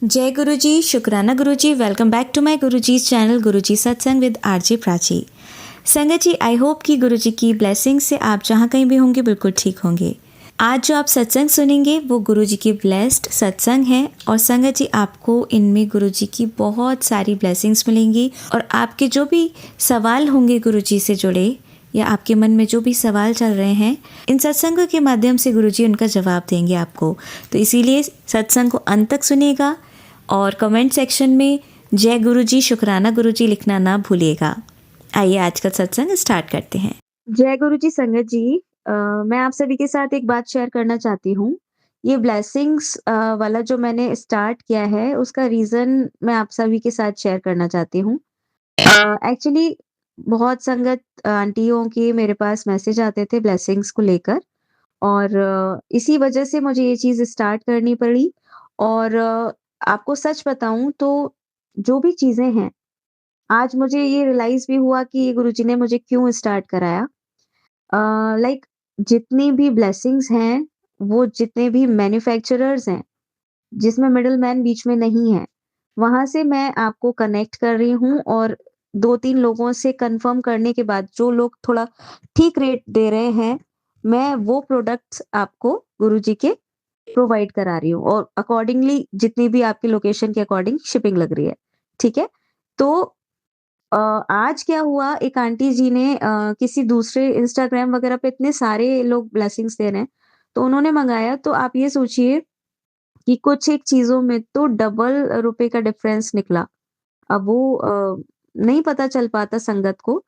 जय गुरुजी, शुक्राना Guruji. Welcome back to my Guruji's channel Guruji Satsang with RJ Prachi. संगत जी, आई होप कि गुरुजी की ब्लेसिंग से आप जहाँ कहीं भी होंगे बिल्कुल ठीक होंगे। आज जो आप सत्संग सुनेंगे वो गुरुजी की ब्लेस्ड सत्संग है और संगत जी आपको इनमें गुरुजी की बहुत सारी ब्लेसिंग्स मिलेंगी और आपके जो भी सवाल होंगे गुरुजी से जुड़े या आपके मन में जो भी सवाल चल रहे हैं, इन सत्संगों के माध्यम से गुरुजी उनका जवाब देंगे आपको। तो इसीलिए सत्संग को अंत तक सुनिएगा और कमेंट सेक्शन में जय गुरुजी, शुक्राना गुरुजी लिखना ना भूलिएगा। आइए आज का सत्संग स्टार्ट करते हैं। जय गुरुजी संगत जी, मैं आप सभी के साथ एक बात शेयर करना चाहती हूँ। ये ब्लेसिंग्स वाला जो मैंने स्टार्ट किया है उसका रीज़न मैं आप सभी के साथ शेयर करना चाहती हूँ। एक्चुअली बहुत संगत आंटियों के मेरे पास मैसेज आते थे ब्लेसिंग्स को लेकर और इसी वजह से मुझे ये चीज़ स्टार्ट करनी पड़ी और आपको सच बताऊँ तो जो भी चीज़ें हैं, आज मुझे ये रियलाइज़ भी हुआ कि ये गुरुजी ने मुझे क्यों स्टार्ट कराया। लाइक जितनी भी ब्लेसिंग्स हैं, वो जितने भी मैन्युफैक्चरर्स हैं, जिसमें मिडलमैन बीच में नहीं है, वहाँ से मैं आपको कनेक्ट कर रही हूँ और 2-3 लोगों से कन्फर्म करने के बाद जो लोग थोड़ा ठीक रेट दे रहे हैं, मैं वो प्रोडक्ट्स आपको गुरुजी के प्रोवाइड करा रही हूँ और अकॉर्डिंगली जितनी भी आपकी लोकेशन के अकॉर्डिंग शिपिंग लग रही है, ठीक है? तो अ, आज क्या हुआ एक आंटी जी ने किसी दूसरे इंस्टाग्राम वगैरह पे इतने सारे लोग ब्लेसिंग्स दे रहे हैं, तो उन्होंने मँगाया तो आप ये सोचिए कि कुछ एक चीज़ों में तो डबल रुपए का डिफरेंस निकला। अब वो नहीं पता चल पाता संगत को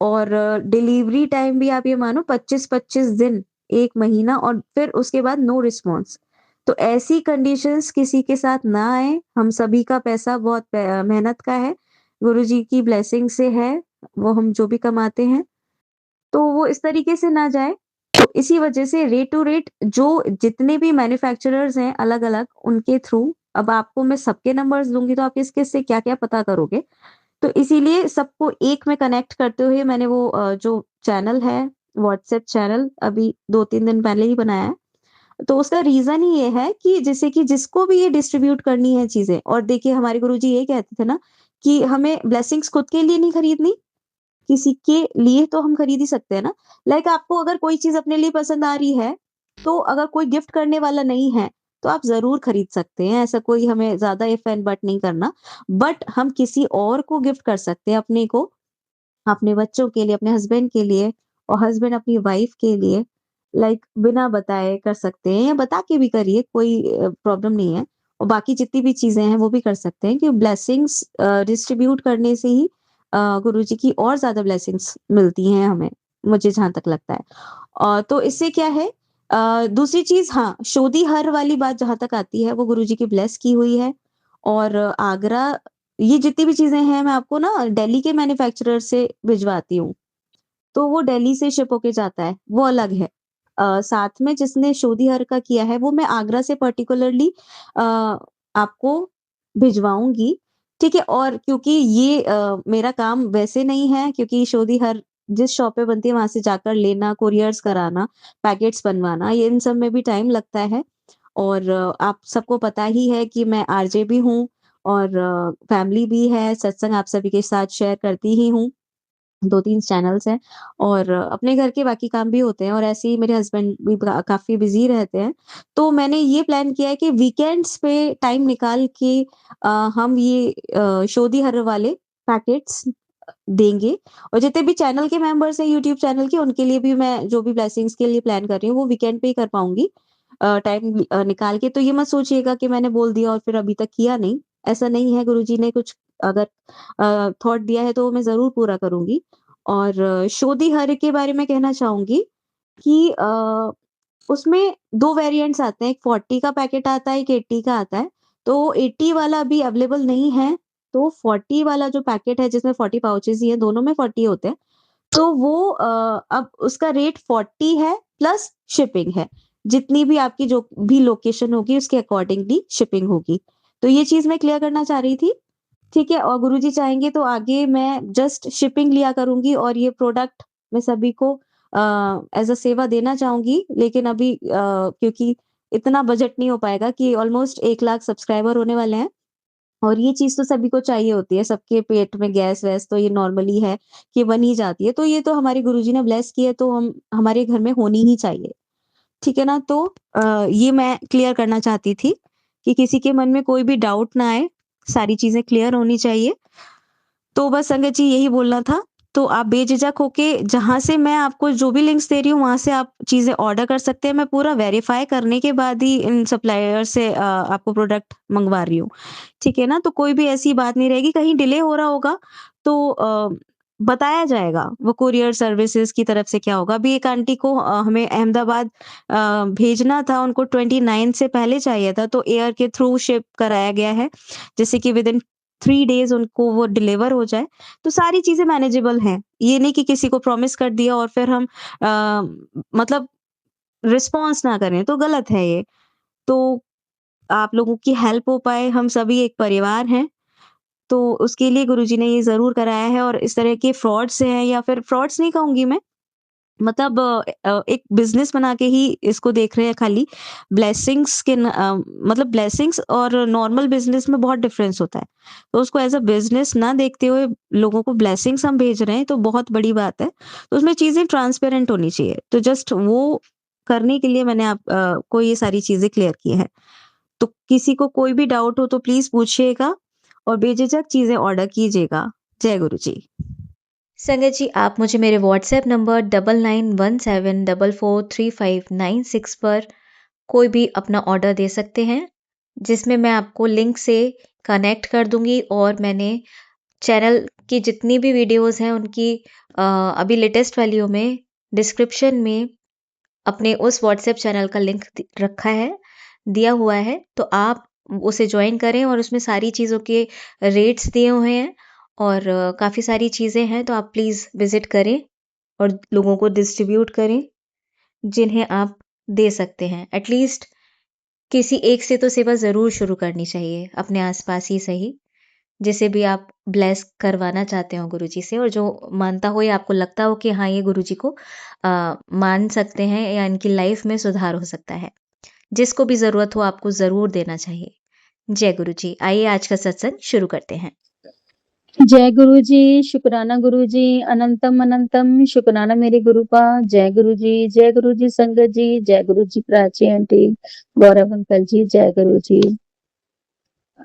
और डिलीवरी टाइम भी आप ये मानो 25-25 दिन, 1 महीना और फिर उसके बाद नो रिस्पॉन्स। तो ऐसी कंडीशंस किसी के साथ ना आए, हम सभी का पैसा बहुत मेहनत का है, गुरुजी की ब्लेसिंग से है, वो हम जो भी कमाते हैं, तो वो इस तरीके से ना जाए। तो इसी वजह से रेट टू रेट जो जितने भी मैन्युफैक्चरर्स हैं अलग-अलग, उनके थ्रू अब आपको मैं सबके नंबर्स दूँगी तो आप किस-किस से क्या-क्या पता करोगे? तो इसीलिए सबको एक में कनेक्ट करते हुए मैंने वो जो चैनल है, व्हाट्सएप चैनल अभी 2-3 दिन पहले ही बनाया है। तो उसका रीज़न ही ये है कि जैसे कि जिसको भी ये डिस्ट्रीब्यूट करनी है चीज़ें और देखिए हमारे गुरुजी ये कहते थे ना कि हमें ब्लेसिंग्स खुद के लिए नहीं खरीदनी, किसी के लिए तो हम खरीद ही सकते हैं ना। लाइक आपको अगर कोई चीज़ अपने लिए पसंद आ रही है, तो अगर कोई गिफ्ट करने वाला नहीं है, तो आप ज़रूर खरीद सकते हैं। ऐसा कोई हमें ज़्यादा इफ एंड बट नहीं करना। बट हम किसी और को गिफ्ट कर सकते हैं अपने को, अपने बच्चों के लिए, अपने हस्बैंड के लिए और हस्बैंड अपनी वाइफ के लिए लाइक बिना बताए कर सकते हैं या बता के भी करिए, कोई प्रॉब्लम नहीं है। और बाकी जितनी भी चीज़ें हैं, वो भी कर सकते हैं कि ब्लेसिंग्स डिस्ट्रीब्यूट करने से ही गुरुजी की और ज़्यादा ब्लेसिंग्स मिलती हैं हमें, मुझे जहाँ तक लगता है। तो इससे क्या है दूसरी चीज़ हाँ, शोधीहर वाली बात जहाँ तक आती है, वो गुरुजी की ब्लेस की हुई है और आगरा ये जितनी भी चीज़ें हैं मैं आपको ना दिल्ली के मैन्युफैक्चरर से भिजवाती हूँ। तो वो दिल्ली से शिप होके जाता है, वो अलग है। साथ में जिसने शोधीहर का किया है वो मैं आगरा से पर्टिकुलरली अ, आपको भिजवाऊँगी, ठीक है? और क्योंकि ये मेरा काम वैसे नहीं है क्योंकि शोधीहर जिस शॉप पे बनती है वहाँ से जाकर लेना, कोरियर्स कराना, पैकेट्स बनवाना, ये इन सब में भी टाइम लगता है। और आप सबको पता ही है कि मैं आरजे भी हूँ और फैमिली भी है, सत्संग आप सभी के साथ शेयर करती ही हूँ। 2-3 चैनल्स हैं और अपने घर के बाकी काम भी होते हैं और ऐसे ही मेरे हस्बैंड भी काफ़ी बिज़ी रहते हैं। तो मैंने ये प्लान किया है कि वीकेंड्स पे टाइम निकाल के हम ये शोधी हर वाले पैकेट्स देंगे और जितने भी चैनल के मेंबर्स हैं यूट्यूब चैनल के उनके लिए भी मैं जो भी ब्लेसिंग्स के लिए प्लान कर रही हूँ वो वीकेंड पे ही कर पाऊँगी टाइम निकाल के। तो ये मत सोचिएगा कि मैंने बोल दिया और फिर अभी तक किया नहीं, ऐसा नहीं है गुरुजी ने कुछ अगर थॉट दिया है तो वो मैं ज़रूर पूरा करूँगी। और शोधी हर के बारे में कहना चाहूँगी कि उसमें 2 वेरिएंट्स आते हैं, एक 40 का पैकेट आता है, एक 80 का आता है। तो 80 वाला अभी अवेलेबल नहीं है, तो 40 वाला जो पैकेट है जिसमें 40 पाउचेज़ ही हैं, दोनों में 40 होते हैं। तो वो अब उसका रेट 40 है प्लस शिपिंग है। जितनी भी आपकी जो भी लोकेशन होगी उसके अकॉर्डिंगली शिपिंग होगी। तो ये चीज़ मैं क्लियर करना चाह रही थी। ठीक है और गुरुजी चाहेंगे तो आगे मैं जस्ट शिपिंग लिया करूँगी और ये प्रोडक्ट मैं सभी को एज़ अ सेवा देना चाहूँगी। लेकिन अभी क्योंकि इतना बजट नहीं हो पाएगा कि ऑलमोस्ट 1 लाख सब्सक्राइबर होने वाले हैं और ये चीज़ तो सभी को चाहिए होती है, सबके पेट में गैस-वैस तो ये नॉर्मली है कि बन ही जाती है। तो ये तो हमारे गुरुजी ने ब्लेस की है तो हम हमारे घर में होनी ही चाहिए। ठीक है ना? तो ये मैं क्लियर करना चाहती थी कि किसी के मन में कोई भी डाउट ना आए, सारी चीज़ें क्लियर होनी चाहिए। तो बस संगत जी यही बोलना था। तो आप बेझिझक होके जहाँ से मैं आपको जो भी लिंक्स दे रही हूँ, वहाँ से आप चीज़ें ऑर्डर कर सकते हैं। मैं पूरा वेरीफ़ाई करने के बाद ही इन सप्लायर से आपको प्रोडक्ट मँगवा रही हूँ। ठीक है ना? तो कोई भी ऐसी बात नहीं रहेगी, कहीं डिले हो रहा होगा तो बताया जाएगा, वो कोरियर सर्विसेज़ की तरफ से क्या होगा। अभी एक आंटी को हमें अहमदाबाद भेजना था, उनको 29 से पहले चाहिए था, तो एयर के थ्रू शिप कराया गया है, जिससे कि विदिन 3 डेज़ उनको वो डिलीवर हो जाए। तो सारी चीज़ें मैनेजेबल हैं। ये नहीं कि किसी को प्रॉमिस कर दिया और फिर हम मतलब रिस्पॉन्स ना करें, तो गलत है ये। तो आप लोगों की हेल्प हो पाए, हम सभी एक परिवार हैं। तो उसके लिए गुरुजी ने ये ज़रूर कराया है और इस तरह के फ्रॉड्स हैं या फिर फ्रॉड्स नहीं कहूँगी मैं, मतलब एक बिज़नेस बना के ही इसको देख रहे हैं खाली। ब्लेसिंग्स के मतलब ब्लेसिंग्स और नॉर्मल बिज़नेस में बहुत डिफ़रेंस होता है। तो उसको एज़ अ बिज़नेस ना देखते हुए लोगों को ब्लेसिंग्स हम भेज रहे हैं, तो बहुत बड़ी बात है। तो उसमें चीज़ें ट्रांसपेरेंट होनी चाहिए। तो जस्ट वो करने के लिए मैंने को ये सारी चीज़ें क्लियर की हैं। तो किसी को कोई भी डाउट हो तो प्लीज़ पूछिएगा और बेझिझक चीज़ें ऑर्डर कीजिएगा। जय गुरु जी। संगत जी, आप मुझे मेरे व्हाट्सएप नंबर 9917443596 पर कोई भी अपना ऑर्डर दे सकते हैं, जिसमें मैं आपको लिंक से कनेक्ट कर दूँगी और मैंने चैनल की जितनी भी वीडियोज़ हैं उनकी अभी लेटेस्ट वालियों में डिस्क्रिप्शन में अपने उस व्हाट्सएप चैनल का लिंक रखा है, दिया हुआ है, तो आप उसे जॉइन करें और उसमें सारी चीज़ों के रेट्स दिए हुए हैं और काफ़ी सारी चीज़ें हैं, तो आप प्लीज़ विज़िट करें और लोगों को डिस्ट्रीब्यूट करें, जिन्हें आप दे सकते हैं। एटलीस्ट किसी एक से तो सेवा ज़रूर शुरू करनी चाहिए, अपने आस-पास ही सही, जिसे भी आप ब्लेस करवाना चाहते हो गुरुजी से और जो मानता हो या आपको लगता हो कि हाँ, ये गुरुजी को मान सकते हैं या इनकी लाइफ में सुधार हो सकता है। जिसको भी ज़रूरत हो आपको ज़रूर देना चाहिए। जय गुरुजी। आइए आज का सत्संग शुरू करते हैं। जय शुक्राना गुरु जी, अनंतम अनंतम शुक्राना मेरे गुरु का। जय गुरु जी संगत जी, जय गुरु जी प्राची आंटी, गौरव अंकल जी, जय गुरु जी।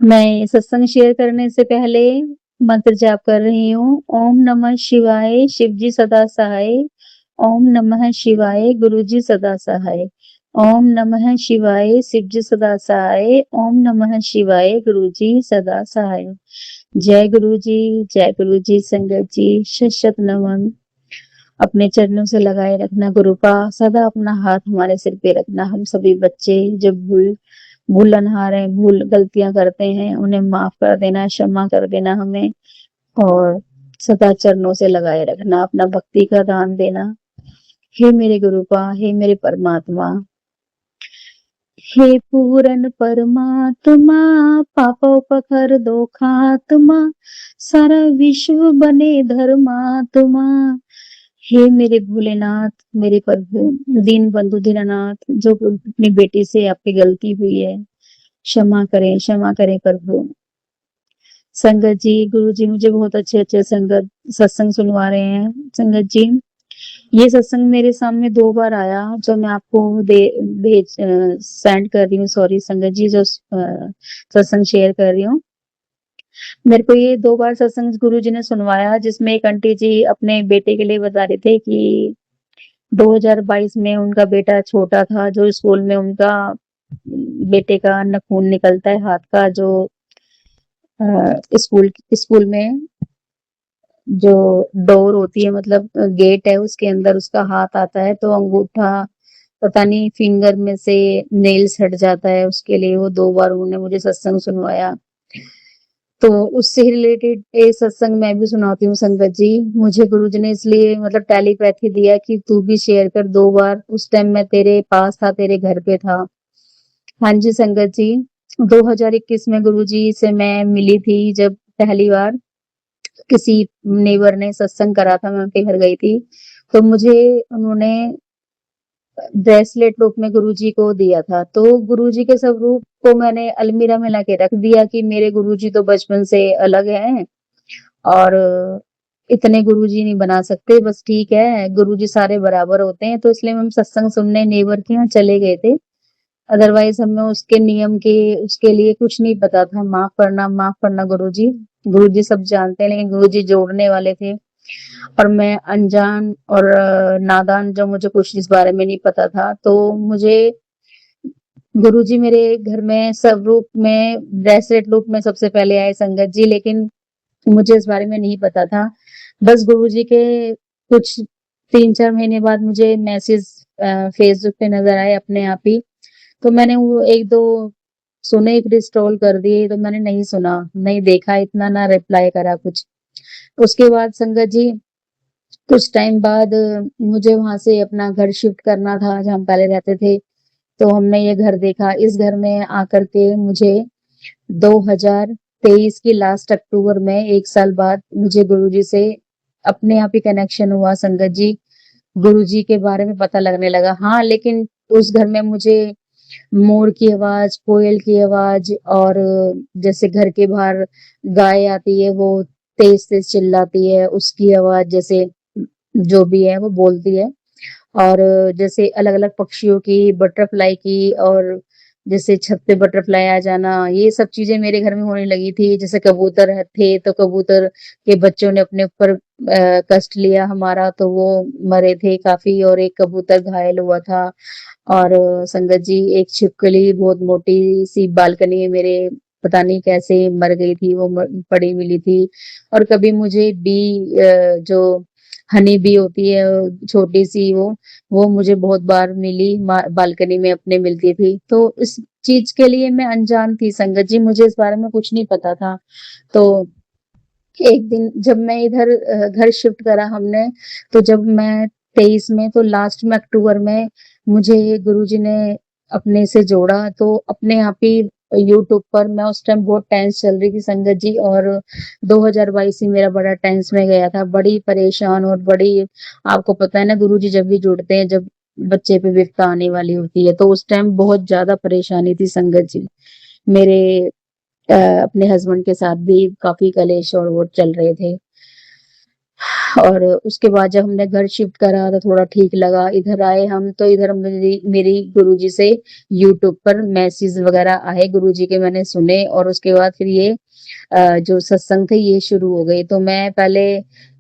मैं सत्संग शेयर करने से पहले मंत्र जाप कर रही हूँ। ओम नमः शिवाय, शिव जी सदा सहाय। ओम नमः शिवाय, गुरु जी सदा सहाय। ओम नमः शिवाय, शिव जी सदा सहाय। ओम नमः शिवाय, गुरु जी सदा सहाय। जय गुरु जी संगत जी, शत शत नमन। अपने चरणों से लगाए रखना गुरु का, सदा अपना हाथ हमारे सिर पे रखना। हम सभी बच्चे जब भूलनहार हैं, भूल गलतियां करते हैं, उन्हें माफ कर देना, क्षमा कर देना हमें, और सदा चरणों से लगाए रखना, अपना भक्ति का दान देना। हे मेरे गुरुपा, हे मेरे परमात्मा, हे पूरन परमात्मा, पापों पखर दो खात्मा, सारा विश्व बने धर्मात्मा। हे मेरे भोलेनाथ, मेरे प्रभु, दीन बंधु दीनानाथ, जो अपनी बेटी से आपकी गलती हुई है, क्षमा करें प्रभु। संगत जी, गुरु जी मुझे बहुत अच्छे अच्छे संगत सत्संग सुनवा रहे हैं। संगत जी, ये सत्संग मेरे सामने 2 बार आया, जो मैं आपको भेज सेंड कर रही हूँ। सॉरी संगत जी, जो सत्संग शेयर कर रही हूँ। मेरे को ये 2 बार सत्संग गुरु जी ने सुनवाया, जिसमें एक आंटी जी अपने बेटे के लिए बता रहे थे कि 2022 में उनका बेटा छोटा था, जो स्कूल में उनका बेटे का नाखून निकलता है हाथ का, जो स्कूल स्कूल में जो डोर होती है, मतलब गेट है, उसके अंदर उसका हाथ आता है, तो अंगूठा पता नहीं फिंगर में से नेल्स हट जाता है। उसके लिए वो 2 बार उन्होंने मुझे सत्संग सुनवाया। तो उससे रिलेटेड एक सत्संग मैं भी सुनाती हूँ संगत जी। मुझे गुरुजी ने इसलिए मतलब टेलीपैथी दिया कि तू भी शेयर कर 2 बार। उस टाइम मैं तेरे पास था, तेरे घर पे था। हाँ जी संगत जी, 2021 में गुरुजी से मैं मिली थी जब पहली बार। किसी नेबर ने सत्संग करा था, मैं उनके घर गई थी, तो मुझे उन्होंने ब्रेसलेट रूप में गुरुजी को दिया था। तो गुरुजी के स्वरूप को मैंने अलमीरा में लाके रख दिया कि मेरे गुरुजी तो बचपन से अलग हैं और इतने गुरुजी नहीं बना सकते, बस ठीक है, गुरुजी सारे बराबर होते हैं। तो इसलिए हम सत्संग सुनने नेबर के यहाँ चले गए थे। अदरवाइज़ हमें उसके नियम के उसके लिए कुछ नहीं पता था। माफ़ करना गुरुजी। गुरुजी सब जानते हैं, लेकिन गुरुजी जोड़ने वाले थे और मैं अनजान और नादान, जो मुझे कुछ इस बारे में नहीं पता था। तो मुझे गुरुजी मेरे घर में स्वरूप में, ब्रेसलेट रूप में सबसे पहले आए संगत जी, लेकिन मुझे इस बारे में नहीं पता था। बस गुरुजी के कुछ 3-4 महीने बाद मुझे मैसेज फ़ेसबुक पे नज़र आए अपने आप ही। तो मैंने वो 1-2 सुने, फिर स्क्रॉल कर दिए, तो मैंने नहीं सुना, नहीं देखा इतना, ना रिप्लाई करा कुछ। उसके बाद संगत जी कुछ टाइम बाद मुझे वहाँ से अपना घर शिफ्ट करना था, जहाँ हम पहले रहते थे। तो हमने ये घर देखा। इस घर में आकर के मुझे 2023 की लास्ट अक्टूबर में 1 साल बाद मुझे गुरुजी से अपने आप ही कनेक्शन हुआ संगत जी। गुरुजी के बारे में पता लगने लगा। हाँ, लेकिन उस घर में मुझे मोर की आवाज़, कोयल की आवाज़ और जैसे घर के बाहर गाय आती है, वो तेज़-तेज़ चिल्लाती है, उसकी आवाज़, जैसे जो भी है वो बोलती है। और जैसे अलग-अलग पक्षियों की, बटरफ्लाई की, और जैसे छत पे बटरफ्लाई आ जाना, ये सब चीज़ें मेरे घर में होने लगी थी। जैसे कबूतर थे, तो कबूतर के बच्चों ने अपने ऊपर कष्ट लिया हमारा, तो वो मरे थे काफ़ी, और एक कबूतर घायल हुआ था। और संगत जी एक छिपकली बहुत मोटी-सी बालकनी में मेरे, पता नहीं कैसे मर गई थी, वो पड़ी मिली थी। और कभी मुझे जो हनी बी होती है छोटी-सी, वो मुझे बहुत बार मिली, बालकनी में अपने मिलती थी। तो इस चीज़ के लिए मैं अनजान थी संगत जी, मुझे इस बारे में कुछ नहीं पता था। तो एक दिन जब मैं इधर घर शिफ्ट करा हमने, तो जब मैं 23 में, तो लास्ट में अक्टूबर में मुझे गुरुजी ने अपने से जोड़ा, तो अपने आप ही यूट्यूब पर, मैं उस टाइम बहुत टेंस चल रही थी संगत जी, और 2022 ही मेरा बड़ा टेंस में गया था, बड़ी परेशान और बड़ी, आपको पता है ना गुरुजी जब भी जुड़ते हैं, जब बच्चे पे विपदा आने वाली होती है, तो उस टाइम बहुत ज़्यादा परेशानी थी संगत जी। मेरे अपने हस्बैंड के साथ भी काफ़ी कलेश और वो चल रहे थे। और उसके बाद जब हमने घर शिफ्ट करा तो थोड़ा ठीक लगा। इधर आए हम, तो इधर मेरी मेरी गुरुजी से यूट्यूब पर मैसेज वगैरह आए गुरुजी के, मैंने सुने, और उसके बाद फिर ये जो सत्संग थे ये शुरू हो गए। तो मैं पहले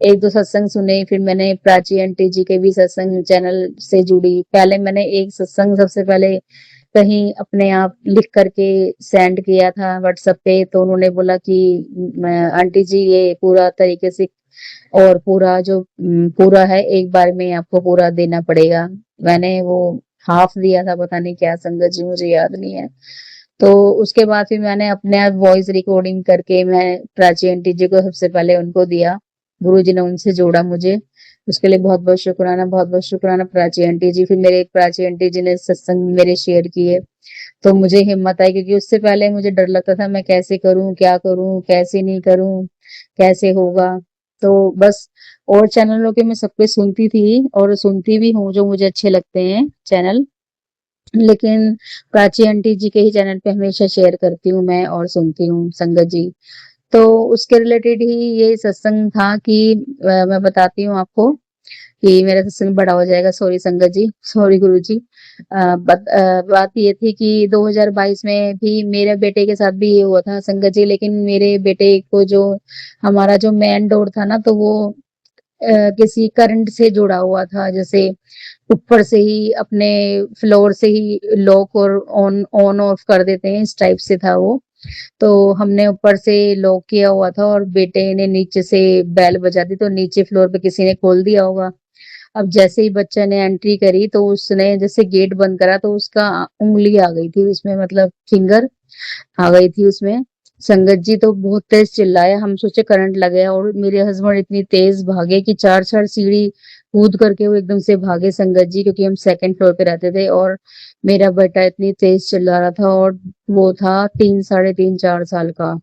1-2 सत्संग सुने, फिर मैंने प्राची आंटी जी के भी सत्संग चैनल से जुड़ी। पहले मैंने एक सत्संग सबसे पहले कहीं अपने आप लिख करके सेंड किया था व्हाट्सएप पे, तो उन्होंने बोला कि आंटी जी ये पूरा तरीके से, और पूरा जो पूरा है एक बार में आपको पूरा देना पड़ेगा। मैंने वो हाफ दिया था, पता नहीं क्या संगत जी, मुझे याद नहीं है। तो उसके बाद फिर मैंने अपने आप वॉइस रिकॉर्डिंग करके मैं प्राची आंटी जी को सबसे पहले उनको दिया। गुरुजी ने उनसे जोड़ा मुझे। उसके लिए बहुत-बहुत शुक्राना प्राची आंटी जी। फिर मेरे प्राची आंटी जी ने सत्संग मेरे शेयर किए। तो मुझे हिम्मत आई, क्योंकि उससे पहले मुझे डर लगता था, मैं कैसे करूँ, क्या करूँ, कैसे नहीं करूँ, कैसे होगा? तो बस, और चैनलों के मैं सबके सुनती थी और सुनती भी हूँ जो मुझे अच्छे लगते हैं चैनल। लेकिन प्राची आंटी जी के ही चैनल पे हमेशा शेयर करती हूँ मैं और सुनती हूँ संगत जी। तो उसके रिलेटेड ही ये सत्संग था कि मैं बताती हूँ आपको कि मेरा सत्संग बड़ा हो जाएगा, सॉरी संगत जी, सॉरी गुरुजी। बात ये थी कि 2022 में भी मेरे बेटे के साथ भी ये हुआ था संगत जी, लेकिन मेरे बेटे को जो हमारा जो मेन डोर था ना, तो वो किसी करंट से जुड़ा हुआ था, जैसे ऊपर से ही अपने फ्लोर से ही लॉक और ऑन ऑन ऑफ कर देते हैं, इस टाइप से था वो। तो हमने ऊपर से लॉक किया हुआ था और बेटे ने नीचे से बेल बजा दी, तो नीचे फ्लोर पे किसी ने खोल दिया होगा। अब जैसे ही बच्चे ने एंट्री करी, तो उसने जैसे गेट बंद करा, तो उसका उँगली आ गई थी उसमें, मतलब फिंगर आ गई थी उसमें। संगत जी तो बहुत तेज चिल्लाया, हम सोचे करंट लग गया, और मेरे हस्बैंड इतनी तेज भागे कि 4-4 सीढ़ी कूद करके वो एकदम से भागे संगत जी, क्योंकि हम सेकंड फ्लोर पे रहते थे, और मेरा बेटा इतनी तेज चिल्ला रहा था, और वो था 3 साढ़े 3 4 साल का।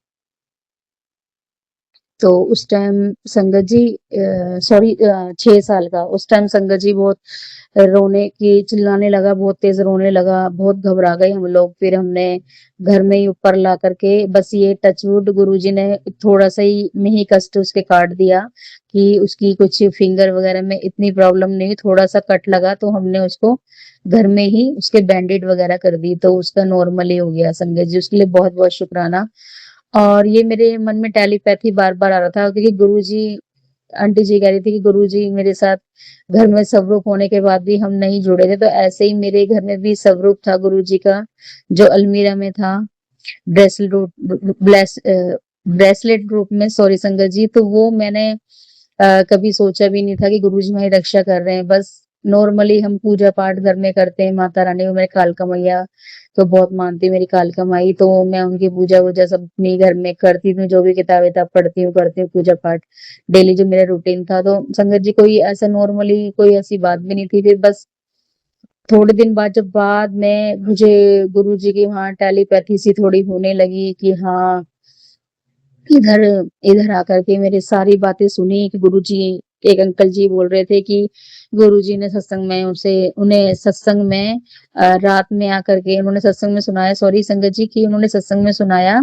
तो उस टाइम संगत जी सॉरी 6 साल का, उस टाइम संगत जी बहुत रोने की चिल्लाने लगा, बहुत तेज़ रोने लगा, बहुत घबरा गए हम लोग। फिर हमने घर में ही ऊपर ला कर के बस ये टचवुड गुरुजी ने थोड़ा-सा ही में ही कष्ट उसके काट दिया कि उसकी कुछ फिंगर वगैरह में इतनी प्रॉब्लम नहीं हुई, थोड़ा-सा कट लगा तो हमने उसको घर में ही उसके बैंडेड वगैरह कर दी, तो उसका नॉर्मल ही हो गया संगत जी, उसके लिए बहुत-बहुत शुक्राना। और ये मेरे मन में टेलीपैथी बार-बार आ रहा था क्योंकि गुरुजी आंटी जी कह रही थी कि गुरुजी मेरे साथ घर में स्वरूप होने के बाद भी हम नहीं जुड़े थे, तो ऐसे ही मेरे घर में भी स्वरूप था गुरुजी का, जो अलमीरा में था, ब्रेसलेट ब्रेसलेट रूप में, सॉरी संगत जी, तो वो मैंने कभी सोचा भी नहीं था कि गुरुजी हमारी रक्षा कर रहे हैं। बस नॉर्मली हम पूजा पाठ घर में करते हैं, माता रानी को, मेरे कालका मैया तो बहुत मानती हूँ, मेरी कालका माई, तो मैं उनकी पूजा-वूजा सब अपने घर में करती हूँ, जो भी किताब-विताब पढ़ती हूँ, करती हूँ पूजा पाठ। डेली जो मेरा रूटीन था, तो संगत जी कोई ऐसा नॉर्मली कोई ऐसी बात भी नहीं थी। फिर बस थोड़े दिन बाद जब बाद में मुझे गुरुजी की वहाँ टेलीपैथी सी थोड़ी होने लगी कि हाँ, इधर इधर आकर के मेरी सारी बातें सुनी कि गुरुजी, एक अंकल जी बोल रहे थे कि गुरुजी ने सत्संग में उसे उन्हें सत्संग में रात में आकर के उन्होंने सत्संग में सुनाया, सॉरी संगत जी, कि उन्होंने सत्संग में सुनाया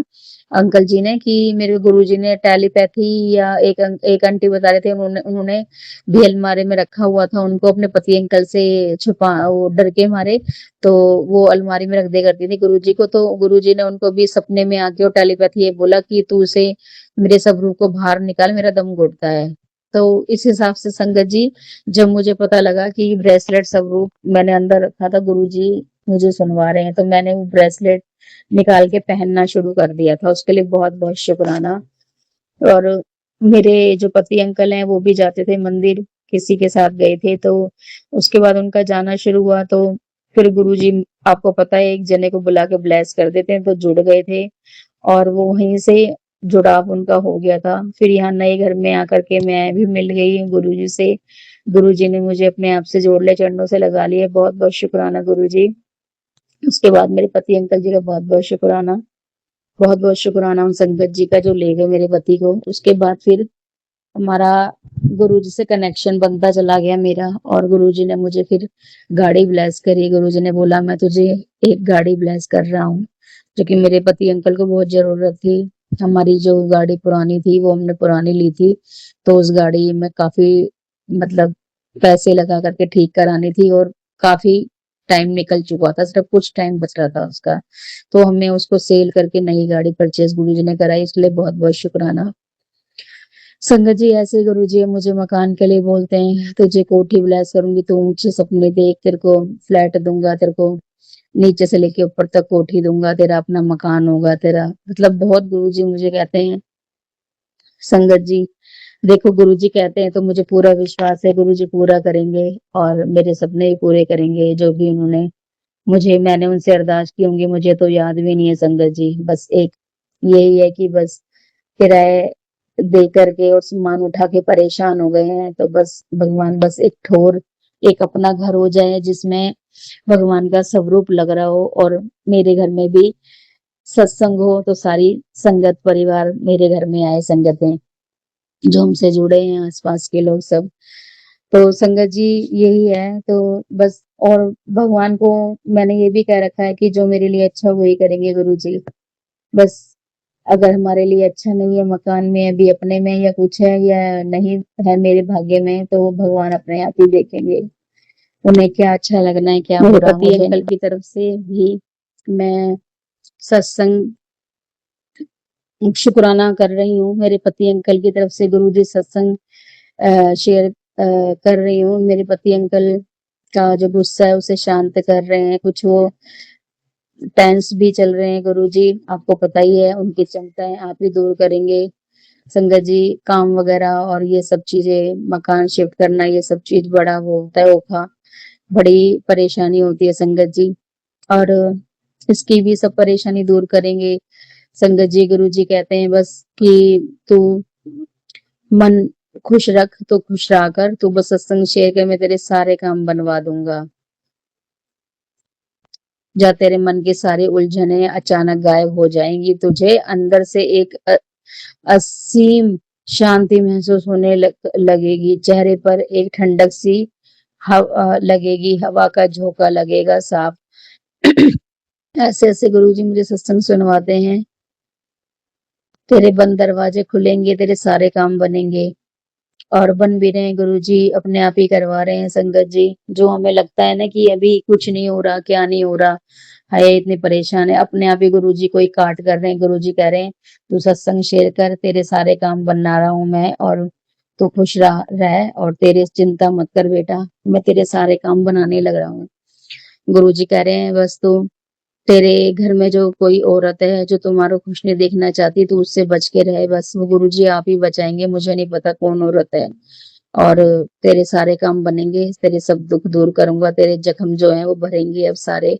अंकल जी ने कि मेरे गुरुजी ने टेलीपैथी, या एक आंटी बता रहे थे उन्होंने उन्होंने भी अलमारी में रखा हुआ था, उनको अपने पति अंकल से छुपा वो डर के मारे, तो वो अलमारी में रख दिया करती थी गुरुजी को, तो गुरुजी ने उनको भी सपने में आके वो टेलीपैथी ये बोला कि तू उसे मेरे स्वरूप को बाहर निकाल, मेरा दम घुटता है। तो इस हिसाब से संगत जी, जब मुझे पता लगा कि ब्रेसलेट स्वरूप मैंने अंदर रखा था, गुरुजी मुझे सुनवा रहे हैं, तो मैंने वो ब्रेसलेट निकाल के पहनना शुरू कर दिया था। उसके लिए बहुत-बहुत शुक्राना। और मेरे जो पति अंकल हैं, वो भी जाते थे मंदिर, किसी के साथ गए थे, तो उसके बाद उनका जाना शुरू हुआ, तो फिर गुरुजी आपको पता है एक जने को बुला के ब्लेस कर देते हैं, तो जुड़ गए थे और वो वहीं से जुड़ाव उनका हो गया था। फिर यहाँ नए घर में आकर के मैं भी मिल गई हूँ गुरुजी से। गुरुजी ने मुझे अपने आप से जोड़ लिया, चरणों से लगा लिया। बहुत-बहुत शुक्राना गुरुजी। उसके बाद मेरे पति अंकल जी का बहुत-बहुत शुक्राना। बहुत-बहुत शुक्राना उन संगत जी का जो ले गए मेरे पति को। उसके बाद फिर हमारा गुरुजी से कनेक्शन बनता चला गया मेरा, और गुरुजी ने मुझे फिर गाड़ी ब्लेस करी। गुरुजी ने बोला मैं तुझे एक गाड़ी ब्लेस कर रहा हूँ, जो कि मेरे पति अंकल को बहुत ज़रूरत थी। हमारी जो गाड़ी पुरानी थी वो हमने पुरानी ली थी, तो उस गाड़ी में काफ़ी मतलब पैसे लगा कर के ठीक करानी थी और काफ़ी टाइम निकल चुका था, सिर्फ़ कुछ टाइम बच रहा था उसका। तो हमने उसको सेल करके नई गाड़ी परचेज़ गुरुजी ने कराई, इसके लिए बहुत-बहुत शुक्राना। संगत जी ऐसे गुरुजी मुझे मकान के लिए बोलते हैं, तुझे कोठी ब्लेस करूँगी, तू ऊँचे सपने देख, तेरे को फ्लैट दूँगा, तेरे को नीचे से लेके ऊपर तक कोठी दूँगा, तेरा अपना मकान होगा तेरा। मतलब बहुत गुरुजी मुझे कहते हैं, संगत जी देखो गुरुजी कहते हैं तो मुझे पूरा विश्वास है गुरुजी पूरा करेंगे और मेरे सपने भी पूरे करेंगे, जो भी उन्होंने मुझे मैंने उनसे अरदास की होंगी, मुझे तो याद भी नहीं है संगत जी। बस एक यही है कि बस किराए दे करके और सामान उठा के परेशान हो गए हैं, तो बस भगवान बस एक ठोर एक अपना घर हो जाए जिसमें भगवान का स्वरूप लग रहा हो, और मेरे घर में भी सत्संग हो तो सारी संगत परिवार मेरे घर में आए, संगतें जो हमसे जुड़े हैं आस-पास के लोग सब। तो संगत जी यही है, तो बस और भगवान को मैंने ये भी कह रखा है कि जो मेरे लिए अच्छा वही करेंगे गुरुजी। बस अगर हमारे लिए अच्छा नहीं है मकान में, अभी अपने में या कुछ है या नहीं है मेरे भाग्य में, तो वो भगवान अपने आप ही देखेंगे। उन्हें क्या अच्छा लगना है, क्या मेरे बुरा पति मुझे अंकल की तरफ से भी मैं सत्संग शुक्राना कर रही हूँ। मेरे पति अंकल की तरफ से गुरुजी सत्संग शेयर कर रही हूँ। मेरे पति अंकल का जो गुस्सा है उसे शांत कर रहे हैं। कुछ वो टेंस भी चल रहे हैं गुरुजी, आपको पता ही है उनकी चिंताएँ आप ही दूर करेंगे। संगत जी काम वगैरह और ये सब चीज़ें, मकान शिफ्ट करना, ये सब चीज़ बड़ा वो होता है औखा, बड़ी परेशानी होती है संगत जी, और इसकी भी सब परेशानी दूर करेंगे। संगत जी गुरुजी कहते हैं बस कि तू मन खुश रख, तो खुश रहा कर, तू बस सत्संग शेयर कर, मैं तेरे सारे काम बनवा दूँगा। जा तेरे मन की सारी उलझनें अचानक गायब हो जाएँगी, तुझे अंदर से एक असीम शांति महसूस होने लगेगी। चेहरे पर एक ठंडक सी लगेगी, हवा का झोंका लगेगा साफ। ऐसे-ऐसे गुरुजी मुझे सत्संग सुनवाते हैं। तेरे बंद दरवाजे खुलेंगे, तेरे सारे काम बनेंगे और बन भी रहे हैं गुरुजी, अपने आप ही करवा रहे हैं संगत जी। जो हमें लगता है ना कि अभी कुछ नहीं हो रहा, क्या नहीं हो रहा, हाय इतने परेशान है, अपने आप ही गुरुजी कोई काट कर रहे हैं। गुरुजी कह रहे हैं, "तू सत्संग शेयर कर, तेरे सारे काम बना रहा हूँ मैं और तू खुश रह और तेरे चिंता मत कर बेटा, मैं तेरे सारे काम बनाने लग रहा हूँ।" गुरुजी कह रहे हैं, "बस तू तेरे घर में जो कोई औरत है जो तुम्हारा खुश नहीं देखना चाहती तू उससे बच के रहे बस वो गुरुजी आप ही बचाएँगे, मुझे नहीं पता कौन औरत है और तेरे सारे काम बनेंगे, तेरे सब दुःख दूर करूँगा, तेरे ज़ख्म जो हैं वो भरेंगे अब सारे,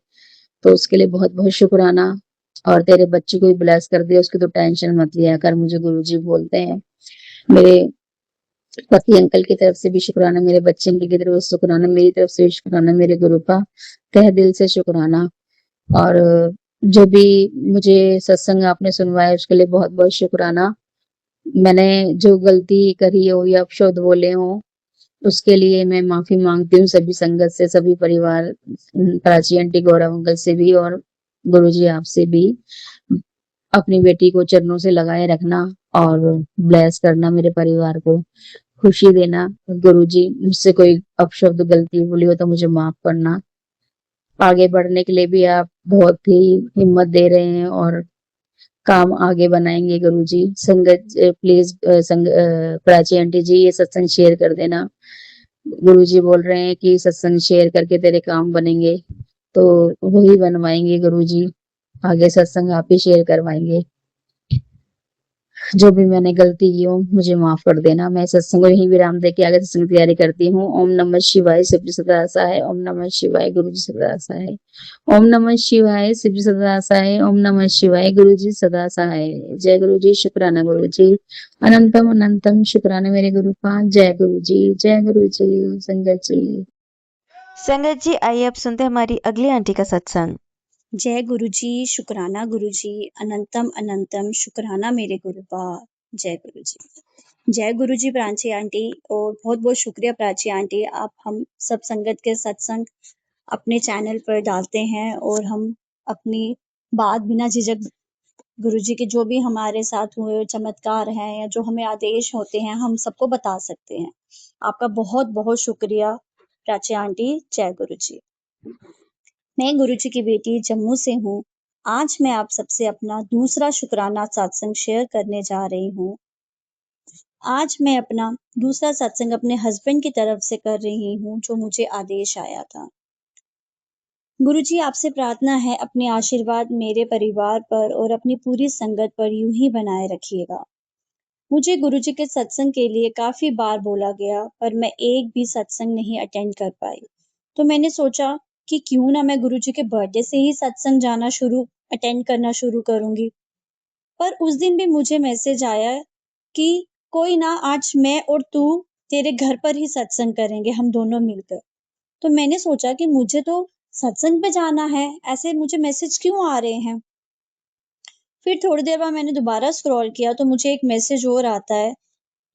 तो उसके लिए बहुत-बहुत शुक्राना और तेरे बच्चे को भी ब्लेस कर दे, उसकी तो टेंशन मत लिया कर।" मुझे गुरुजी बोलते हैं। मेरे पति अंकल की तरफ से भी शुक्राना, मेरे बच्चे अंकल की तरफ से शुक्राना, मेरी तरफ से भी शुक्राना, मेरे गुरु का तहे दिल से शुक्राना। और जो भी मुझे सत्संग आपने सुनवाया उसके लिए बहुत-बहुत शुक्राना। मैंने जो गलती करी हो या अपशब्द बोले हों, उसके लिए मैं माफ़ी माँगती हूँ सभी संगत से, सभी परिवार प्राची आंटी, गौरव अंकल से भी और गुरुजी आपसे भी। अपनी बेटी को चरणों से लगाए रखना और ब्लेस करना मेरे परिवार को, खुशी देना। गुरुजी मुझसे कोई अपशब्द गलती बोली हो तो मुझे माफ़ करना। आगे बढ़ने के लिए भी आप बहुत ही हिम्मत दे रहे हैं और काम आगे बनाएँगे गुरुजी। संगत प्लीज़ प्राची आंटी जी ये सत्संग शेयर कर देना। गुरुजी बोल रहे हैं कि सत्संग शेयर करके तेरे काम बनेंगे, तो वही बनवाएँगे गुरुजी। आगे सत्संग आप ही शेयर करवाएँगे। जो भी मैंने गलती की हो मुझे माफ़ कर देना। मैं सत्संग को यहीं विराम देके आगे सत्संग की तैयारी करती हूँ। ओम नमः शिवाय, शिव जी सदा सहाय। ओम नमः शिवाय, गुरु जी सदा सहाय। ओम नमः शिवाय, शिव जी सदा सहाय। ओम नमः शिवाय, गुरु जी सदा सहाय। जय गुरु जी, शुक्राना गुरु जी। अनंतम अनंतम शुक्राना मेरे गुरु का। जय गुरु जी, जय गुरु जी, संगत जी। संगत जी, आइए अब सुनते हैं हमारी अगली आंटी का सत्संग। जय गुरुजी, शुक्राना गुरुजी, अनंतम अनंतम शुक्राना मेरे गुरुपा। जय गुरुजी। जय गुरुजी प्राची आंटी और बहुत-बहुत शुक्रिया प्राची आंटी, आप हम सब संगत के सत्संग अपने चैनल पर डालते हैं और हम अपनी बात बिना झिझक गुरुजी के जो भी हमारे साथ हुए चमत्कार हैं या जो हमें आदेश होते हैं, हम सबको बता सकते हैं। आपका बहुत-बहुत शुक्रिया प्राची आंटी। जय गुरुजी। मैं गुरुजी की बेटी जम्मू से हूँ। आज मैं आप सबसे अपना दूसरा शुक्राना सत्संग शेयर करने जा रही हूँ। आज मैं अपना दूसरा सत्संग अपने हस्बैंड की तरफ से कर रही हूँ, जो मुझे आदेश आया था। गुरुजी आपसे प्रार्थना है अपने आशीर्वाद मेरे परिवार पर और अपनी पूरी संगत पर यूं ही बनाए रखिएगा। मुझे गुरुजी के सत्संग के लिए काफी बार बोला गया, पर मैं एक भी सत्संग नहीं अटेंड कर पाई। तो मैंने सोचा कि क्यों ना मैं गुरुजी के बर्थडे से ही सत्संग अटेंड करना शुरू करूंगी। पर उस दिन भी मुझे मैसेज आया कि कोई ना, आज मैं और तू तेरे घर पर ही सत्संग करेंगे, हम दोनों मिलकर। तो मैंने सोचा कि मुझे तो सत्संग पे जाना है, ऐसे मुझे मैसेज क्यों आ रहे हैं। फिर थोड़ी देर बाद मैंने दोबारा स्क्रॉल किया तो मुझे एक मैसेज और आता है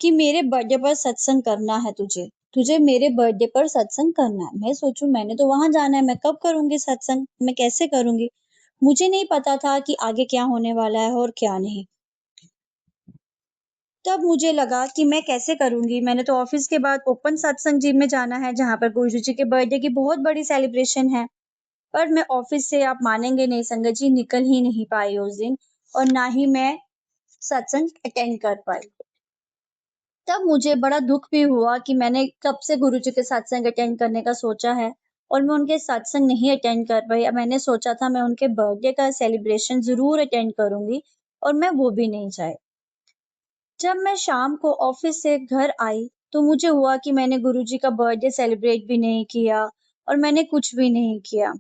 कि मेरे बर्थडे पर सत्संग करना है तुझे, तुझे मेरे बर्थडे पर सत्संग करना है। मैं सोचूं मैंने तो वहां जाना है, मैं कब करूंगी सत्संग, मैं कैसे करूंगी। मुझे नहीं पता था कि आगे क्या होने वाला है और क्या नहीं। तब मुझे लगा कि मैं कैसे करूंगी। मैंने तो ऑफिस के बाद ओपन सत्संग जिम में जाना है, जहां पर गुरु जी के बर्थडे की बहुत बड़ी सेलिब्रेशन है। पर मैं ऑफिस से, आप मानेंगे नहीं संगत जी, निकल ही नहीं पाई उस दिन और ना ही मैं सत्संग अटेंड कर पाई। तब मुझे बड़ा दुख भी हुआ कि मैंने कब से गुरुजी के सत्संग अटेंड करने का सोचा है और मैं उनके सत्संग नहीं अटेंड कर पाई। मैंने सोचा था मैं उनके बर्थडे का सेलिब्रेशन जरूर अटेंड करूंगी और मैं वो भी नहीं जाए। जब मैं शाम को ऑफिस से घर आई तो मुझे हुआ कि मैंने गुरुजी का बर्थडे सेलिब्रेट भी नहीं किया और मैंने कुछ भी नहीं किया।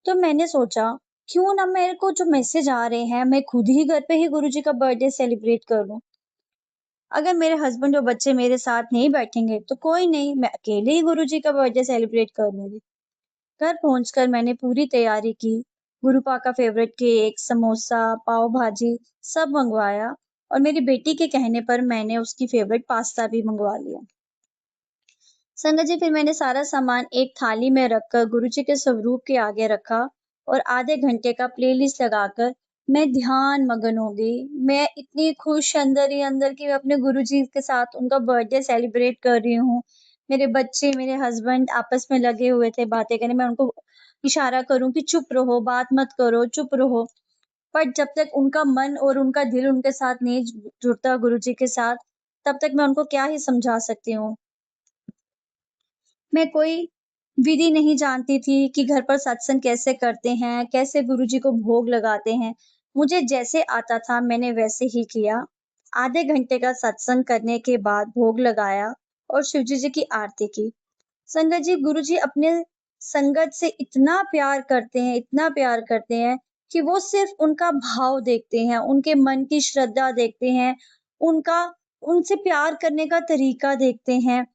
तो मैंने सोचा क्यों ना मेरे को जो मैसेज आ रहे हैं मैं खुद ही घर पे ही गुरुजी का बर्थडे सेलिब्रेट कर लूं। अगर मेरे हस्बैंड और बच्चे मेरे साथ नहीं बैठेंगे तो कोई नहीं, मैं अकेले ही गुरुजी का बर्थडे सेलिब्रेट कर लूंगी। घर पहुंचकर मैंने पूरी तैयारी की। गुरुपा का फेवरेट केक, समोसा, पाव भाजी सब मंगवाया और मेरी बेटी के कहने पर मैंने उसकी फेवरेट पास्ता भी मंगवा लिया। संगत जी, फिर मैंने सारा सामान एक थाली में रखकर गुरुजी के स्वरूप के आगे रखा और आधे घंटे का प्लेलिस्ट लगाकर मैं ध्यान मगन हो गई। मैं इतनी खुश अंदर ही अंदर कि मैं अपने गुरुजी के साथ उनका बर्थडे सेलिब्रेट कर रही हूँ। मेरे बच्चे, मेरे हस्बैंड आपस में लगे हुए थे बातें करने। मैं उनको इशारा करूँ कि चुप रहो, बात मत करो, चुप रहो। पर जब तक उनका मन और उनका दिल उनके साथ नहीं जुड़ता गुरुजी के साथ, तब तक मैं उनको क्या ही समझा सकती हूँ। मैं कोई विधि नहीं जानती थी कि घर पर सत्संग कैसे करते हैं, कैसे गुरुजी को भोग लगाते हैं। मुझे जैसे आता था मैंने वैसे ही किया। आधे घंटे का सत्संग करने के बाद भोग लगाया और शिवजी जी की आरती की। संगत जी, गुरुजी अपने संगत से इतना प्यार करते हैं कि वो सिर्फ उनका भाव देखते हैं, उनके मन की श्रद्धा देखते हैं, उनका उनसे प्यार करने का तरीका देखते हैं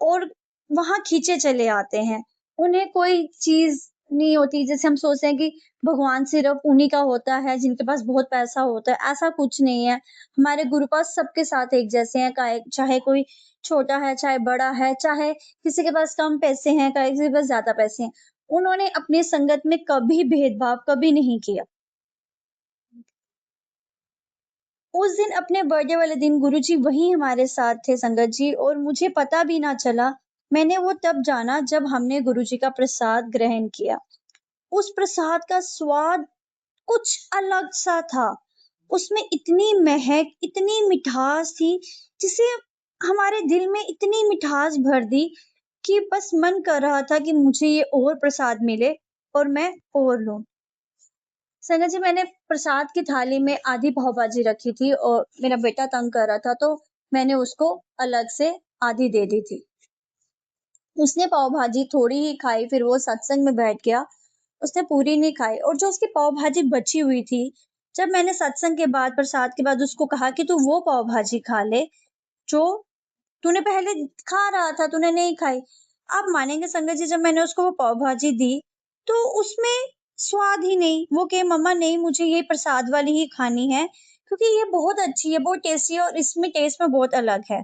और वहाँ खींचे चले आते हैं। उन्हें कोई चीज़ नहीं होती, जैसे हम सोचते हैं कि भगवान सिर्फ़ उन्हीं का होता है जिनके पास बहुत पैसा होता है, ऐसा कुछ नहीं है। हमारे गुरुपाद सबके साथ एक जैसे हैं, चाहे कोई छोटा है, चाहे बड़ा है, चाहे किसी के पास कम पैसे हैं, किसी के पास ज़्यादा पैसे हैं। उन्होंने अपनी संगत में कभी भेदभाव कभी नहीं किया। उस दिन अपने बर्थडे वाले दिन गुरुजी वहीं हमारे साथ थे संगत जी, और मुझे पता भी ना चला। मैंने वो तब जाना जब हमने गुरुजी का प्रसाद ग्रहण किया। उस प्रसाद का स्वाद कुछ अलग सा था। उसमें इतनी महक, इतनी मिठास थी, जिसे हमारे दिल में इतनी मिठास भर दी कि बस मन कर रहा था कि मुझे ये और प्रसाद मिले और मैं और लूं। संगत जी, मैंने प्रसाद की थाली में आधी पाव भाजी रखी थी और मेरा बेटा तंग कर रहा था, तो मैंने उसको अलग से आधी दे दी थी। उसने पाव भाजी थोड़ी ही खाई, फिर वो सत्संग में बैठ गया। उसने पूरी नहीं खाई और जो उसकी पाव भाजी बची हुई थी, जब मैंने सत्संग के बाद, प्रसाद के बाद उसको कहा कि तू वो पाव भाजी खा ले, जो तूने पहले खा रहा था, तूने नहीं खाई। आप मानेंगे संगत जी, जब मैंने उसको वो पाव भाजी दी, तो उसमें स्वाद ही नहीं। वो कहे मम्मा नहीं, मुझे ये प्रसाद वाली ही खानी है, क्योंकि ये बहुत अच्छी है, बहुत टेस्टी है और इसमें टेस्ट में बहुत अलग है।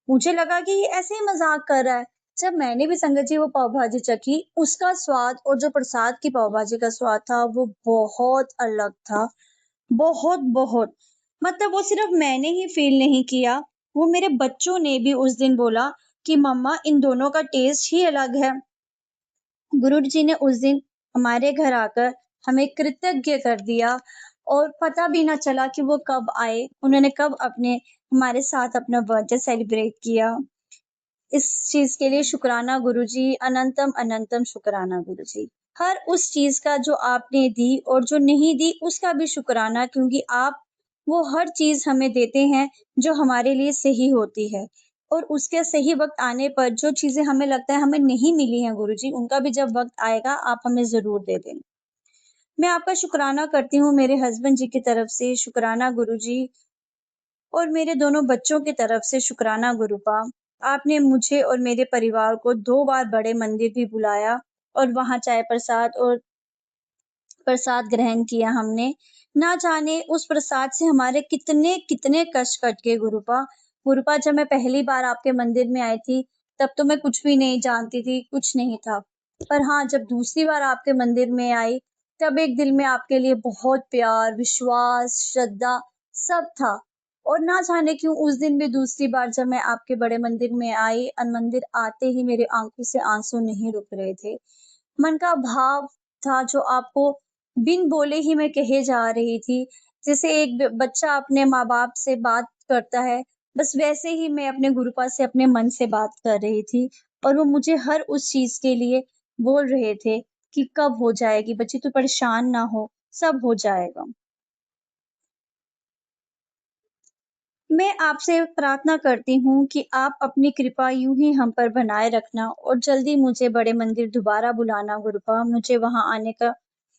मुझे लगा कि ये ऐसे ही मज़ाक कर रहा है। जब मैंने भी संगत जी वो पाव भाजी चखी, उसका स्वाद और जो प्रसाद की पाव भाजी का स्वाद था, वो बहुत अलग था। बहुत। मतलब वो सिर्फ़ मैंने ही फ़ील नहीं किया, वो मेरे बच्चों ने भी उस दिन बोला कि मम्मा इन दोनों का टेस्ट ही अलग है। गुरुजी ने उस दिन हमारे घर आकर हमें कृतज्ञ कर दिया और पता भी ना चला कि वो कब आए। उन्होंने कब हमारे साथ अपना बर्थडे सेलिब्रेट किया। इस चीज़ के लिए शुक्राना गुरुजी, अनंतम अनंतम शुक्राना गुरुजी। हर उस चीज़ का जो आपने दी और जो नहीं दी उसका भी शुक्राना, क्योंकि आप वो हर चीज़ हमें देते हैं जो हमारे लिए सही होती है। और उसके सही वक़्त आने पर जो चीज़ें हमें लगता है हमें नहीं मिली हैं गुरुजी, उनका भी जब वक़्त आएगा आप हमें ज़रूर दे देना। मैं आपका शुक्राना करती हूँ मेरे हस्बैंड जी की तरफ से, शुक्राना गुरुजी, और मेरे दोनों बच्चों की तरफ से शुक्राना गुरुपा। आपने मुझे और मेरे परिवार को 2 बार बड़े मंदिर भी बुलाया और वहाँ चाय प्रसाद ग्रहण किया हमने। ना जाने उस प्रसाद से हमारे कितने कष्ट कट गए गुरुपा। गुरुपा, जब मैं पहली बार आपके मंदिर में आई थी, तब तो मैं कुछ भी नहीं जानती थी, कुछ नहीं था। पर हाँ, जब दूसरी बार आपके मंदिर में आई, तब एक दिल में आपके लिए बहुत प्यार, विश्वास, श्रद्धा सब था। और ना जाने क्यों उस दिन भी दूसरी बार जब मैं आपके बड़े मंदिर में आई, मंदिर आते ही मेरी आँखों से आँसू नहीं रुक रहे थे। मन का भाव था जो आपको बिन बोले ही मैं कहे जा रही थी। जैसे एक बच्चा अपने माँ-बाप से बात करता है, बस वैसे ही मैं अपने गुरुपा से अपने मन से बात कर रही थी और वो मुझे हर उस चीज़ के लिए बोल रहे थे कि कब हो जाएगी बच्ची, तू परेशान ना हो, सब हो जाएगा। मैं आपसे प्रार्थना करती हूँ कि आप अपनी कृपा यूँ ही हम पर बनाए रखना और जल्दी मुझे बड़े मंदिर दोबारा बुलाना गुरुपा। मुझे वहाँ आने का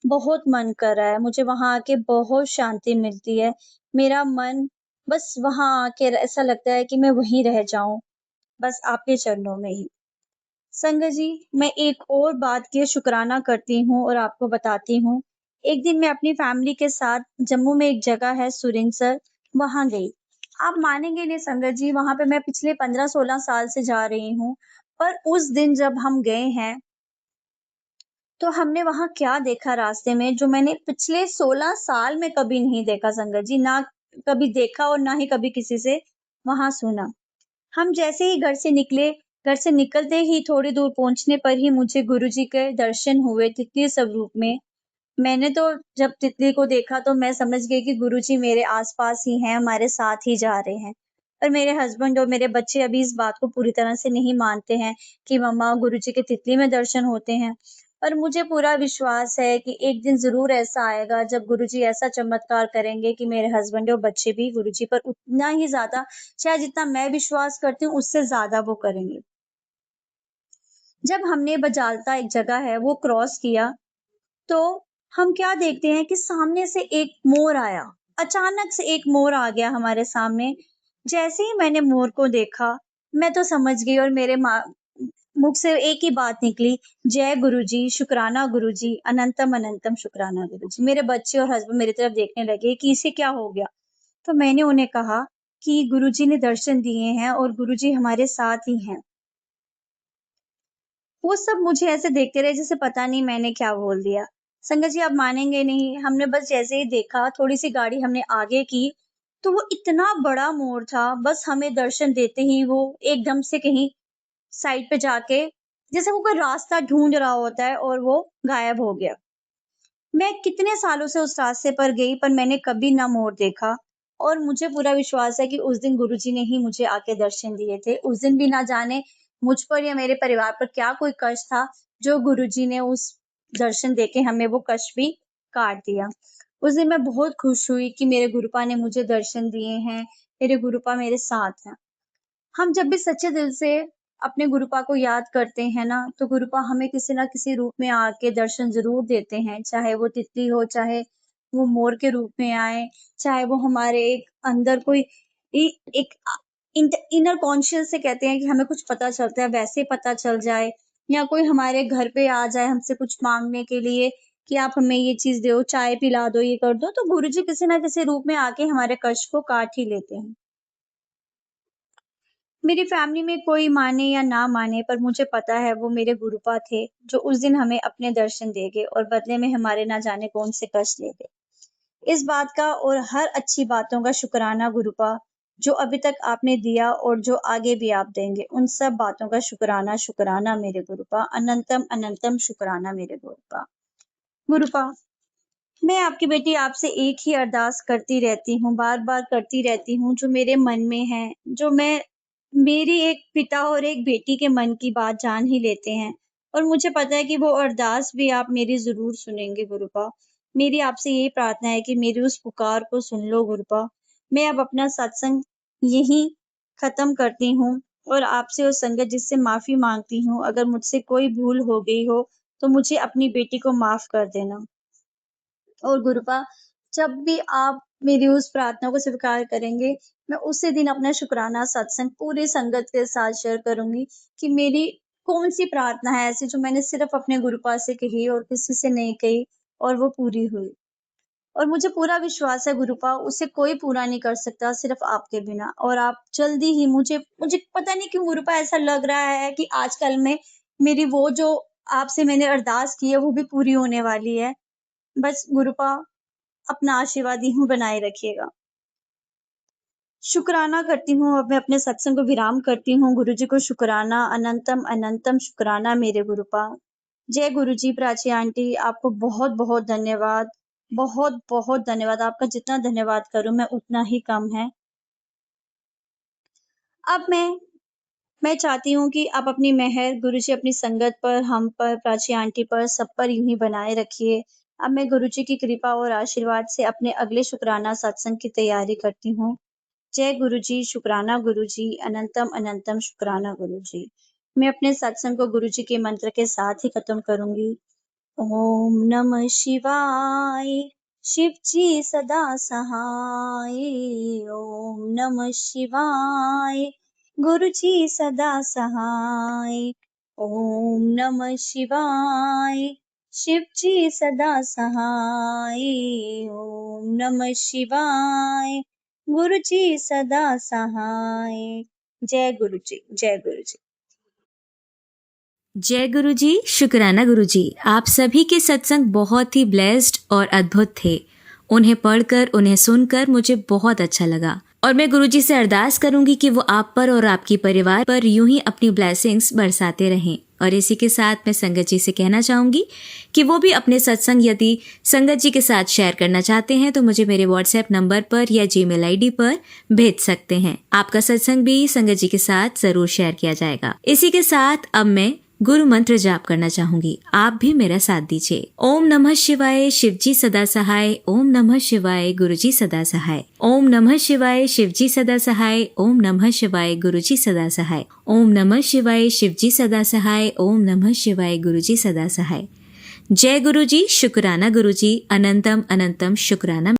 बहुत मन कर रहा है। मुझे वहाँ आके बहुत शांति मिलती है। मेरा मन बस वहाँ आके ऐसा लगता है कि मैं वहीं रह जाऊँ, बस आपके चरणों में ही। संगत जी, मैं एक और बात के शुक्राना करती हूँ और आपको बताती हूँ। एक दिन मैं अपनी फैमिली के साथ जम्मू में एक जगह है सुरिनसर, वहाँ गई। आप मानेंगे नहीं संगत जी, वहाँ पे मैं पिछले 15-16 साल से जा रही हूँ, पर उस दिन जब हम गए हैं, तो हमने वहाँ क्या देखा रास्ते में जो मैंने पिछले 16 साल में कभी नहीं देखा संगत जी, ना कभी देखा और ना ही कभी किसी से वहाँ सुना। हम जैसे ही घर से निकले, घर से निकलते ही थोड़ी दूर पहुँचने पर ही मुझे गुरुजी के दर्शन हुए तितली स्वरूप में। मैंने तो जब तितली को देखा तो मैं समझ गई कि गुरुजी मेरे आस-पास ही हैं, हमारे साथ ही जा रहे हैं। पर मेरे हस्बैंड और मेरे बच्चे अभी इस बात को पूरी तरह से नहीं मानते हैं कि मम्मा गुरुजी के तितली में दर्शन होते हैं। पर मुझे पूरा विश्वास है कि एक दिन ज़रूर ऐसा आएगा जब गुरुजी ऐसा चमत्कार करेंगे कि मेरे हस्बैंड और बच्चे भी गुरुजी पर उतना ही ज़्यादा, शायद जितना मैं विश्वास करती हूँ उससे ज़्यादा वो करेंगे। जब हमने बजालता एक जगह है वो क्रॉस किया, तो हम क्या देखते हैं कि सामने से एक मोर आया। अचानक से एक मोर आ गया हमारे सामने। जैसे ही मैंने मोर को देखा, मैं तो समझ गई और मेरे मुख से एक ही बात निकली, जय गुरुजी, शुक्राना गुरुजी, अनंतम अनंतम शुक्राना गुरुजी। मेरे बच्चे और हस्बैंड मेरी तरफ देखने लगे कि इसे क्या हो गया? तो मैंने उन्हें कहा कि गुरुजी ने दर्शन दिए हैं और गुरुजी हमारे साथ ही हैं। वो सब मुझे ऐसे देखते रहे जैसे पता नहीं मैंने क्या बोल दिया। संगत जी आप मानेंगे नहीं, हमने बस जैसे ही देखा, थोड़ी-सी गाड़ी हमने आगे की, तो वो इतना बड़ा मोर था, बस हमें दर्शन देते ही वो एकदम से कहीं साइड पे जाके जैसे वो कोई रास्ता ढूँढ रहा होता है और वो गायब हो गया। मैं कितने सालों से उस रास्ते पर गई पर मैंने कभी ना मोर देखा और मुझे पूरा विश्वास है कि उस दिन गुरुजी ने ही मुझे आके दर्शन दिए थे। उस दिन भी ना जाने मुझ पर या मेरे परिवार पर क्या कोई कष्ट था, जो गुरुजी ने उस दर्शन देके हमें वो कष्ट भी काट दिया। उस दिन मैं बहुत खुश हुई कि मेरे गुरुपा ने मुझे दर्शन दिए हैं, मेरे गुरुपा मेरे साथ हैं। हम जब भी सच्चे दिल से अपने गुरुपा को याद करते हैं ना, तो गुरुपा हमें किसी न किसी रूप में आके दर्शन ज़रूर देते हैं, चाहे वो तितली हो, चाहे वो मोर के रूप में आए, चाहे वो हमारे एक अंदर कोई इ एक इनर कॉन्शियस से कहते हैं कि हमें कुछ पता चलता है, वैसे पता चल जाए या कोई हमारे घर पे आ जाए हमसे कुछ माँगने के लिए कि आप हमें ये चीज़ दो, चाय पिला दो, ये कर दो, तो गुरुजी किसी न किसी रूप में आके हमारे कष्ट को काट ही लेते हैं। मेरी फैमिली में कोई माने या ना माने पर मुझे पता है वो मेरे गुरुपा थे, जो उस दिन हमें अपने दर्शन देंगे और बदले में हमारे ना जाने कौन से कष्ट लेंगे। इस बात का और हर अच्छी बातों का शुक्राना गुरुपा, जो अभी तक आपने दिया और जो आगे भी आप देंगे। उन सब बातों का शुक्राना, शुक्राना मेरे गुरुपा, अनंतम अनंतम शुक्राना मेरे गुरुपा। गुरुपा, मैं आपकी बेटी आपसे एक ही अरदास करती रहती हूँ, बार-बार करती रहती हूँ, जो मेरे मन में है, जो मैं मेरी एक पिता और एक बेटी के मन की बात जान ही लेते हैं और मुझे पता है कि वो अरदास भी आप मेरी ज़रूर सुनेंगे गुरुपा। मेरी आपसे यही प्रार्थना है कि मेरी उस पुकार को सुन लो गुरुपा। मैं अब अपना सत्संग यहीं ख़त्म करती हूँ और आपसे उस संगत जी से माफ़ी माँगती हूँ। अगर मुझसे कोई भूल हो गई हो, तो मुझे अपनी बेटी को माफ़ कर देना। और गुरुपा, जब भी आप मेरी उस प्रार्थना को स्वीकार करेंगे, मैं उसी दिन अपना शुकराना सत्संग पूरी संगत के साथ शेयर करूँगी कि मेरी कौन-सी प्रार्थना है ऐसी जो मैंने सिर्फ़ अपने गुरुपा से कही और किसी से नहीं कही और वो पूरी हुई। और मुझे पूरा विश्वास है गुरुपा उसे कोई पूरा नहीं कर सकता सिर्फ़ आपके बिना और आप जल्दी ही मुझे मुझे पता नहीं क्यों गुरुपा ऐसा लग रहा है कि आजकल में मेरी वो जो आपसे मैंने अरदास की है वो भी पूरी होने वाली है। बस गुरुपा अपना आशीर्वाद यूँ बनाए रखिएगा। शुकराना करती हूँ, अब मैं अपने सत्संग को विराम करती हूँ। गुरुजी को शुकराना, अनंतम अनंतम शुकराना मेरे गुरुपा। जय गुरुजी, प्राची आंटी, आपको बहुत-बहुत धन्यवाद। बहुत-बहुत धन्यवाद। आपका जितना धन्यवाद करूँ मैं उतना ही कम है। अब मैं चाहती हूँ कि आप अपनी मेहर गुरुजी अपनी संगत पर, हम पर, प्राची आंटी पर, सब पर यूँ ही बनाए रखिए। अब मैं गुरुजी की कृपा और आशीर्वाद से अपने अगले शुकराना सत्संग की तैयारी करती हूँ। जय गुरुजी, शुकराना गुरुजी, अनंतम अनंतम शुकराना गुरुजी। मैं अपने सत्संग को गुरुजी के मंत्र के साथ ही खत्म करूँगी। ओम नमः शिवाय, शिव जी सदा सहाय। ओम नमः शिवाय, गुरु जी सदा सहाय। ओम नमः शिवाय, शिव जी सदा सहाय। ओम नमः शिवाय, गुरु जी सदा सहाय। जय गुरु जी, जय गुरु जी। जय गुरु जी, शुक्राना गुरु जी। आप सभी के सत्संग बहुत ही ब्लेस्ड और अद्भुत थे। उन्हें पढ़कर, उन्हें सुनकर मुझे बहुत अच्छा लगा और मैं गुरु जी से अरदास करूंगी कि वो आप पर और आपकी परिवार पर यूं ही अपनी ब्लेसिंग्स बरसाते रहें। और इसी के साथ मैं संगत जी से कहना चाहूंगी कि वो भी अपने सत्संग यदि संगत जी के साथ शेयर करना चाहते हैं तो मुझे मेरे व्हाट्सएप नंबर पर या जीमेल आईडी पर भेज सकते हैं। आपका सत्संग भी संगत जी के साथ जरूर शेयर किया जाएगा। इसी के साथ अब मैं गुरु मंत्र जाप करना चाहूंगी, आप भी मेरा साथ दीजिए। ओम नमः शिवाय, शिवजी सदा सहाय। ओम नमः शिवाय, गुरुजी सदा सहाय। ओम नमः शिवाय, शिवजी सदा सहाय। ओम नमः शिवाय, गुरुजी सदा सहाय। ओम नमः शिवाय, शिवजी सदा सहाय। ओम नमः शिवाय, गुरुजी सदा सहाय। जय गुरुजी, शुक्राना गुरुजी, अनंतम अनंतम शुक्राना।